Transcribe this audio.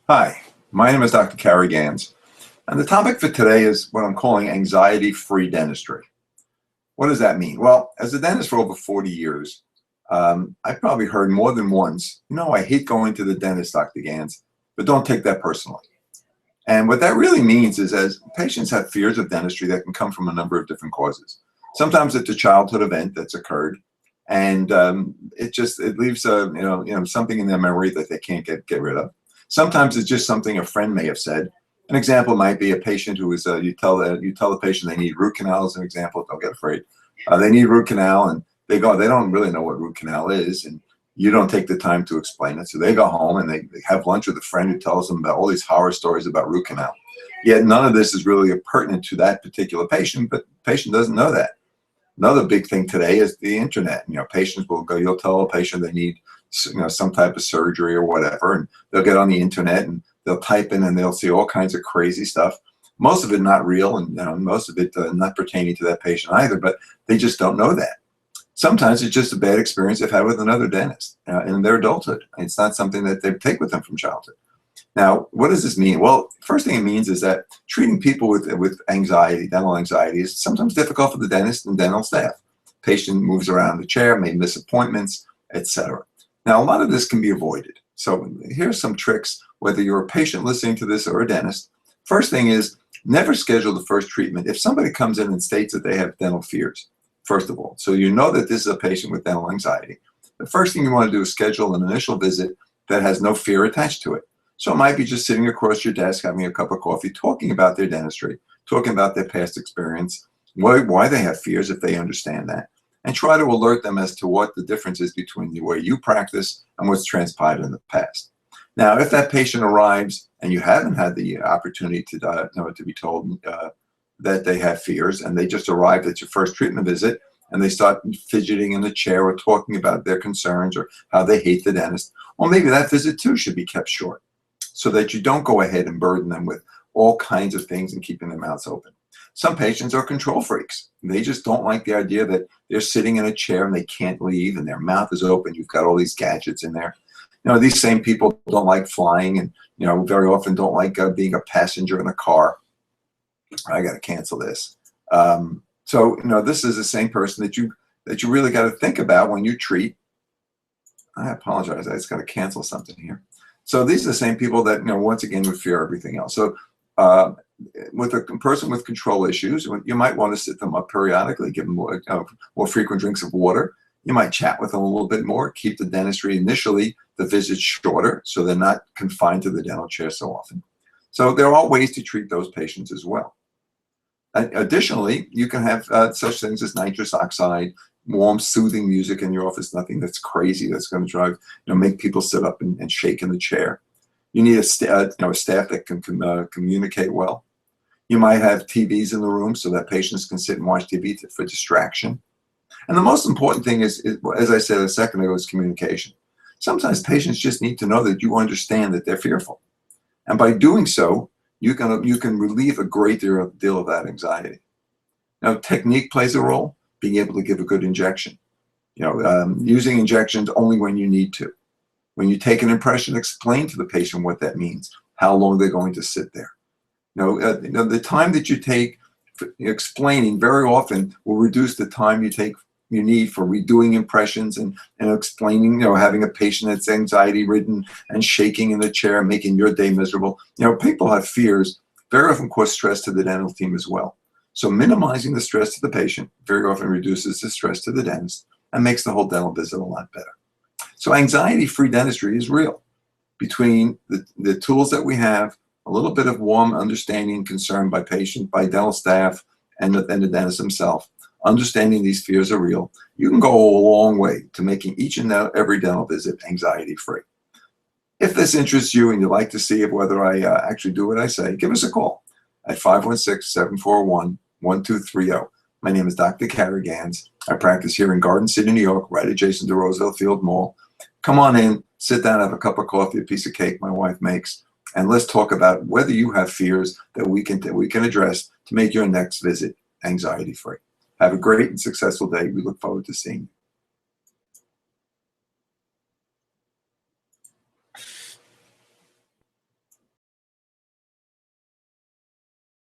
Hi, my name is Dr. Cary Gans, and the topic for today is what I'm calling anxiety-free dentistry. What does that mean? Well, as a dentist for over 40 years, I've probably heard more than once, I hate going to the dentist, Dr. Gans, but don't take that personally. And what that really means is as patients have fears of dentistry that can come from a number of different causes. Sometimes it's a childhood event that's occurred, and it leaves something in their memory that they can't get rid of. Sometimes it's just something a friend may have said. An example might be a patient who is you tell the patient they need root canal as an example. Don't get afraid. They need root canal, and they don't really know what root canal is, and you don't take the time to explain it. So they go home and they have lunch with a friend who tells them about all these horror stories about root canal. Yet none of this is really pertinent to that particular patient, but the patient doesn't know that. Another big thing today is the internet. Patients will go, you'll tell a patient they need some type of surgery or whatever, and they'll get on the internet and they'll type in and they'll see all kinds of crazy stuff. Most of it not real, and most of it not pertaining to that patient either, but they just don't know that. Sometimes it's just a bad experience they've had with another dentist in their adulthood. It's not something that they take with them from childhood. Now, what does this mean? Well, first thing it means is that treating people with anxiety, dental anxiety, is sometimes difficult for the dentist and dental staff. Patient moves around the chair, may miss appointments, etc. Now, a lot of this can be avoided. So here's some tricks, whether you're a patient listening to this or a dentist. First thing is, never schedule the first treatment if somebody comes in and states that they have dental fears, first of all. So you know that this is a patient with dental anxiety. The first thing you want to do is schedule an initial visit that has no fear attached to it. So it might be just sitting across your desk, having a cup of coffee, talking about their dentistry, talking about their past experience, why they have fears if they understand that, and try to alert them as to what the difference is between the way you practice and what's transpired in the past. Now, if that patient arrives and you haven't had the opportunity to be told that they have fears, and they just arrived at your first treatment visit and they start fidgeting in the chair or talking about their concerns or how they hate the dentist, well, maybe that visit too should be kept short, so that you don't go ahead and burden them with all kinds of things and keeping their mouths open. Some patients are control freaks. They just don't like the idea that they're sitting in a chair and they can't leave and their mouth is open. You've got all these gadgets in there. These same people don't like flying and, very often don't like being a passenger in a car. I got to cancel this. This is the same person that you really got to think about when you treat. I apologize. I just got to cancel something here. So these are the same people that, once again, would fear everything else. So with a person with control issues, you might want to sit them up periodically, give them more frequent drinks of water. You might chat with them a little bit more, keep the dentistry initially, the visits shorter, so they're not confined to the dental chair so often. So there are ways to treat those patients as well. Additionally, you can have such things as nitrous oxide, warm, soothing music in your office, nothing that's crazy that's going to make people sit up and shake in the chair. You need a staff that can communicate well. You might have TVs in the room so that patients can sit and watch TV for distraction. And the most important thing is, as I said a second ago, is communication. Sometimes patients just need to know that you understand that they're fearful. And by doing so, you can relieve a great deal of that anxiety. Now, technique plays a role. Being able to give a good injection, using injections only when you need to. When you take an impression, explain to the patient what that means, how long they're going to sit there. The time that you take for explaining very often will reduce the time you need for redoing impressions and explaining, having a patient that's anxiety ridden and shaking in the chair, making your day miserable. People have fears, very often cause stress to the dental team as well. So minimizing the stress to the patient very often reduces the stress to the dentist and makes the whole dental visit a lot better. So anxiety-free dentistry is real. Between the tools that we have, a little bit of warm understanding, concern by dental staff, and the dentist himself, understanding these fears are real, you can go a long way to making each and every dental visit anxiety-free. If this interests you and you'd like to see whether I actually do what I say, give us a call at 516-741-1230. My name is Dr. Cary Gans. I practice here in Garden City, New York, right adjacent to Roosevelt Field Mall. Come on in, sit down, have a cup of coffee, a piece of cake my wife makes, and let's talk about whether you have fears that we can address to make your next visit anxiety-free. Have a great and successful day. We look forward to seeing you.